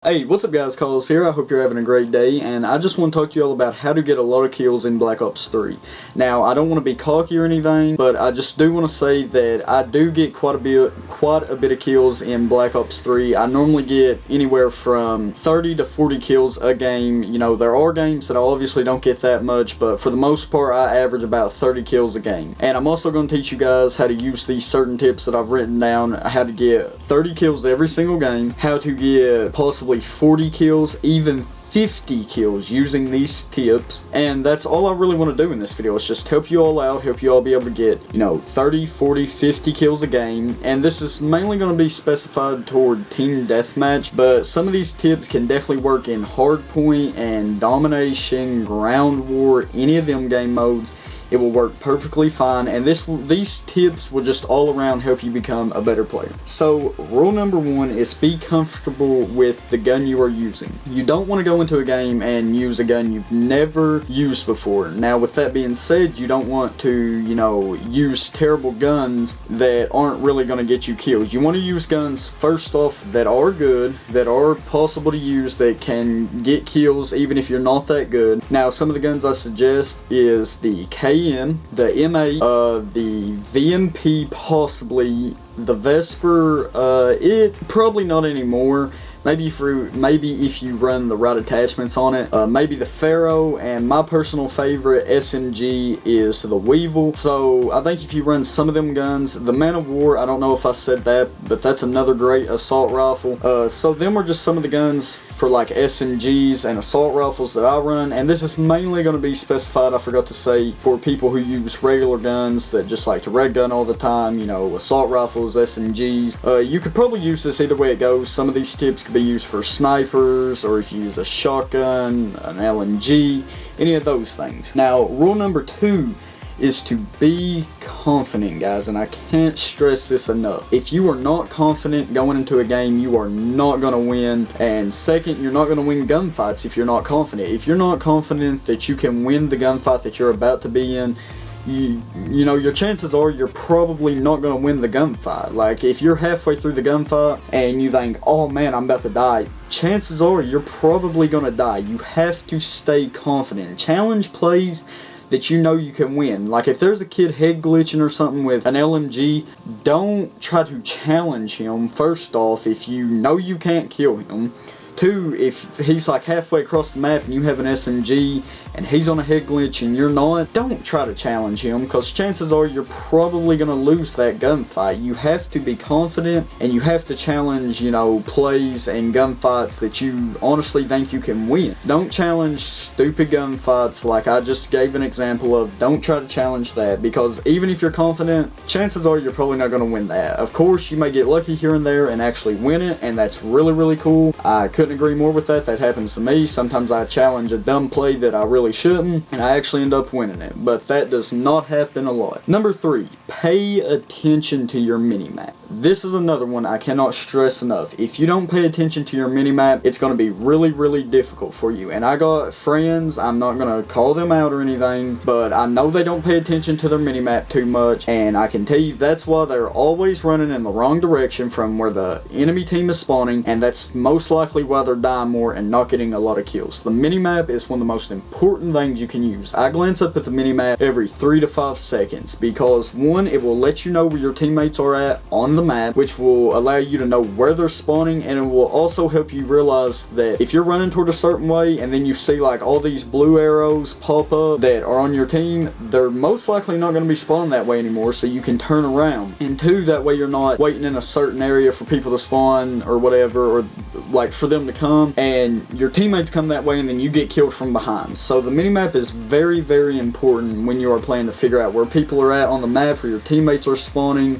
Hey, what's up guys, Carlos here. I hope you're having a great day, and I just want to talk to you all about how to get a lot of kills in Black Ops 3. Now, I don't want to be cocky or anything, but I just do want to say that I do get quite a bit of kills in Black Ops 3. I normally get anywhere from 30 to 40 kills a game. You know, there are games that I obviously don't get that much, but for the most part, I average about 30 kills a game. And I'm also going to teach you guys how to use these certain tips that I've written down, how to get 30 kills every single game, how to get possibly 40 kills, even 50 kills using these tips. And that's all I really want to do in this video. It's just help you all out, help you all be able to get, 30, 40, 50 kills a game. And this is mainly going to be specified toward team deathmatch, but some of these tips can definitely work in hardpoint and domination, ground war, any of them game modes. It will work perfectly fine, and these tips will just all around help you become a better player. So, rule number one is be comfortable with the gun you are using. You don't want to go into a game and use a gun you've never used before. Now, with that being said, you don't want to, use terrible guns that aren't really going to get you kills. You want to use guns, first off, that are good, that are possible to use, that can get kills even if you're not that good. Now, some of the guns I suggest is the the MA, the VMP, possibly the Vesper. It probably not anymore. Maybe if you run the right attachments on it. Maybe the Pharaoh, and my personal favorite SMG is the Weevil. So I think if you run some of them guns, the Man of War, I don't know if I said that, but that's another great assault rifle. So them are just some of the guns for like SMGs and assault rifles that I run, and this is mainly going to be specified, I forgot to say, for people who use regular guns that just like to red gun all the time, assault rifles, SMGs. You could probably use this either way it goes. Some of these tips could be used for snipers, or if you use a shotgun, an LMG, any of those things. Now, rule number two is to be confident, guys, and I can't stress this enough. If you are not confident going into a game, you are not going to win. And second, you're not going to win gunfights if you're not confident. If you're not confident that you can win the gunfight that you're about to be in, your chances are you're probably not going to win the gunfight. Like, if you're halfway through the gunfight and you think, oh man, I'm about to die, chances are you're probably going to die. You have to stay confident. Challenge plays that you know you can win. Like, if there's a kid head glitching or something with an LMG, don't try to challenge him, first off, if you know you can't kill him. Two, if he's like halfway across the map and you have an SMG and he's on a head glitch and you're not, don't try to challenge him, because chances are you're probably going to lose that gunfight. You have to be confident, and you have to challenge, plays and gunfights that you honestly think you can win. Don't challenge stupid gunfights like I just gave an example of. Don't try to challenge that, because even if you're confident, chances are you're probably not going to win that. Of course, you may get lucky here and there and actually win it, and that's really, really cool. I couldn't agree more with that. That happens to me. Sometimes I challenge a dumb play that I really shouldn't, and I actually end up winning it, but that does not happen a lot. Number three, pay attention to your minimap. This is another one I cannot stress enough. If you don't pay attention to your minimap, it's going to be really, really difficult for you. And I got friends, I'm not going to call them out or anything, but I know they don't pay attention to their minimap too much, and I can tell you that's why they're always running in the wrong direction from where the enemy team is spawning, and that's most likely why they're dying more and not getting a lot of kills. The minimap is one of the most important things you can use. I glance up at the minimap every 3 to 5 seconds, because one, it will let you know where your teammates are at on the map, which will allow you to know where they're spawning, and it will also help you realize that if you're running toward a certain way and then you see like all these blue arrows pop up that are on your team, they're most likely not going to be spawning that way anymore, so you can turn around. And two, that way you're not waiting in a certain area for people to spawn or whatever, or like for them to come and your teammates come that way and then you get killed from behind. So the minimap is very, very important when you are playing to figure out where people are at on the map, where your teammates are spawning.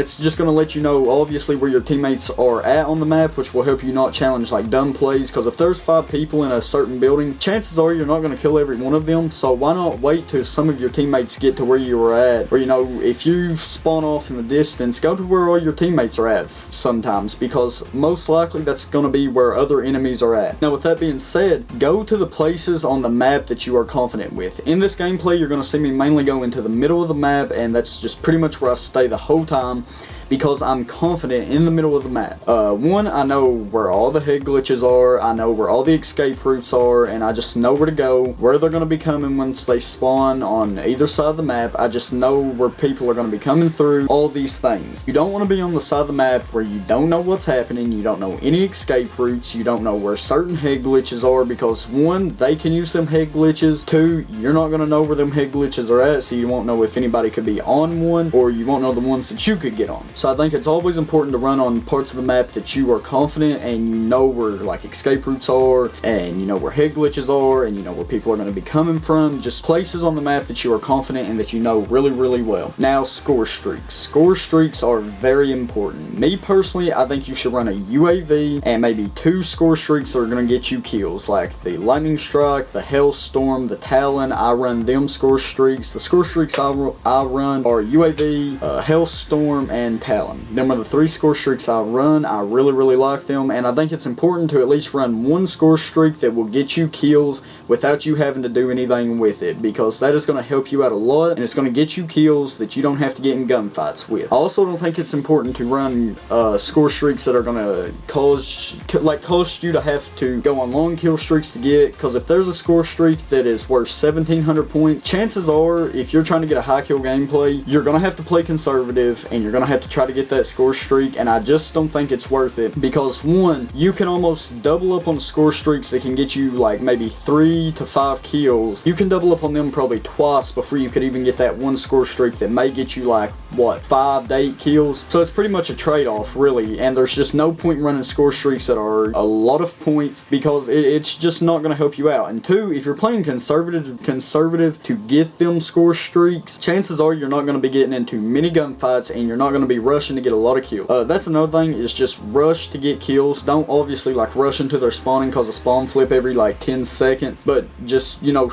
It's just going to let you know obviously where your teammates are at on the map, which will help you not challenge like dumb plays, because if there's 5 people in a certain building, chances are you're not going to kill every one of them. So why not wait till some of your teammates get to where you are at, or if you spawn off in the distance, go to where all your teammates are at sometimes, because most likely that's going to be where other enemies are at. Now, with that being said, go to the places on the map that you are confident with. In this gameplay, you're going to see me mainly go into the middle of the map, and that's just pretty much where I stay the whole time. because I'm confident in the middle of the map. One, I know where all the head glitches are, I know where all the escape routes are, and I just know where to go, where they're going to be coming once they spawn on either side of the map. I just know where people are going to be coming through, all these things. You don't want to be on the side of the map where you don't know what's happening, you don't know any escape routes, you don't know where certain head glitches are, because one, they can use them head glitches, two, you're not going to know where them head glitches are at, so you won't know if anybody could be on one, or you won't know the ones that you could get on. So I think it's always important to run on parts of the map that you are confident and you know where like escape routes are, and you know where head glitches are, and you know where people are going to be coming from. Just places on the map that you are confident and that you know really well. Now, score streaks. Score streaks are very important. Me personally, I think you should run a UAV and maybe 2 score streaks that are going to get you kills, like the lightning strike, the hailstorm, the talon. I run them score streaks. The score streaks I run are UAV, hailstorm, and talon. Them are the 3 score streaks I run. I really like them, and I think it's important to at least run 1 score streak that will get you kills without you having to do anything with it, because that is going to help you out a lot, and it's going to get you kills that you don't have to get in gunfights with. I also don't think it's important to run score streaks that are going to cost you to have to go on long kill streaks to get, because if there's a score streak that is worth 1700 points, chances are if you're trying to get a high kill gameplay, you're going to have to play conservative and you're going to have to try to get that score streak, and I just don't think it's worth it, because one, you can almost double up on score streaks that can get you like maybe 3 to 5 kills. You can double up on them probably twice before you could even get that 1 score streak that may get you like, what, 5 to 8 kills. So it's pretty much a trade-off, really, and there's just no point in running score streaks that are a lot of points, because it's just not going to help you out. And two, if you're playing conservative to get them score streaks, chances are you're not going to be getting into many gunfights and you're not going to be rushing to get a lot of kills. That's another thing, is just rush to get kills. Don't obviously like rush into their spawning, cause a spawn flip every like 10 seconds, but just, you know,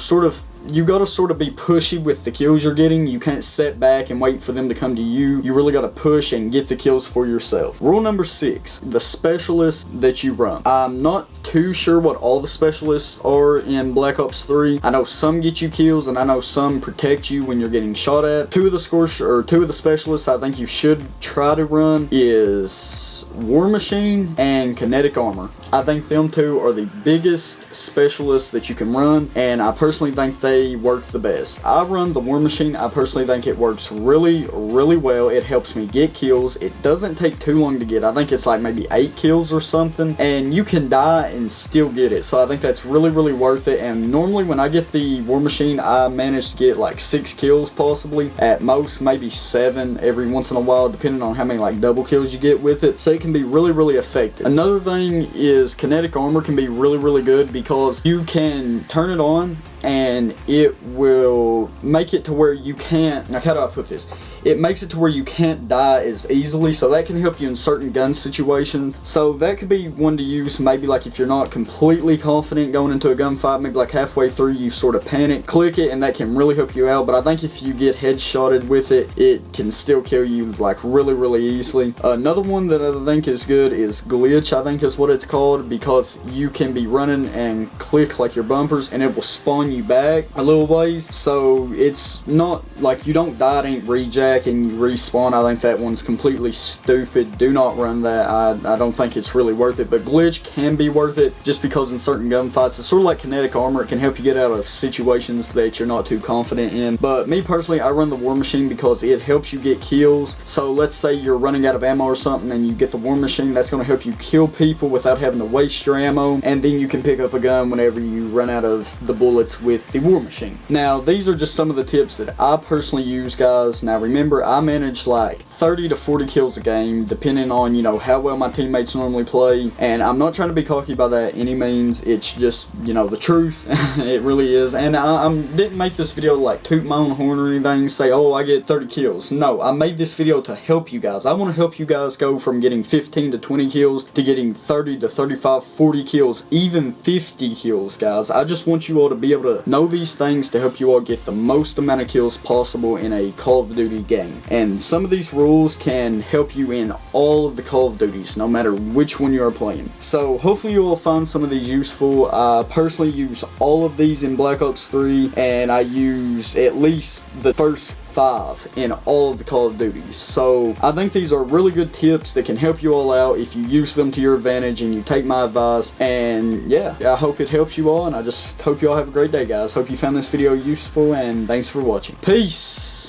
you gotta sort of be pushy with the kills you're getting. You can't sit back and wait for them to come to you. You really gotta push and get the kills for yourself. Rule number 6, the specialists that you run. I'm not too sure what all the specialists are in Black Ops 3. I know some get you kills and I know some protect you when you're getting shot at. Two of the specialists I think you should try to run is War Machine and Kinetic Armor. I think them two are the biggest specialists that you can run, and I personally think they work the best. I run the War Machine. I personally think it works really well. It helps me get kills. It doesn't take too long to get. I think it's like maybe 8 kills or something, and you can die and still get it. So I think that's really worth it, and normally when I get the War Machine, I manage to get like 6 kills possibly. At most, maybe 7 every once in a while, depending on how many like double kills you get with it. So it can be really effective. Another thing is Kinetic Armor can be really good, because you can turn it on and it will make it to where you can't, like, how do I put this? It makes it to where you can't die as easily, so that can help you in certain gun situations. So that could be one to use maybe like if you're not completely confident going into a gunfight, maybe like halfway through you sort of panic, click it and that can really help you out. But I think if you get headshotted with it, it can still kill you like really easily. Another one that I think is good is Glitch, I think is what it's called, because you can be running and click like your bumpers and it will spawn you back a little ways, so it's not like you don't die, it ain't reject and you respawn. I think that one's completely stupid. Do not run that. I don't think it's really worth it, but Glitch can be worth it just because in certain gunfights, it's sort of like Kinetic Armor. It can help you get out of situations that you're not too confident in. But me personally, I run the War Machine because it helps you get kills. So let's say you're running out of ammo or something and you get the War Machine, that's going to help you kill people without having to waste your ammo, and then you can pick up a gun whenever you run out of the bullets with the War Machine. Now, these are just some of the tips that I personally use, guys. Now remember, I manage like 30 to 40 kills a game, depending on, you know, how well my teammates normally play, and I'm not trying to be cocky by that any means. It's just, you know, the truth. It really is. And I didn't make this video to like toot my own horn or anything, say, oh, I get 30 kills. No, I made this video to help you guys. I want to help you guys go from getting 15 to 20 kills to getting 30 to 35, 40 kills, even 50 kills, guys. I just want you all to be able to know these things to help you all get the most amount of kills possible in a Call of Duty game. And some of these rules can help you in all of the Call of Duties, no matter which one you are playing. So hopefully you will find some of these useful. I personally use all of these in Black Ops 3, and I use at least the first 5 in all of the Call of Duties. So I think these are really good tips that can help you all out if you use them to your advantage and you take my advice. And yeah, I hope it helps you all, and I just hope you all have a great day, guys. Hope you found this video useful, and thanks for watching. Peace!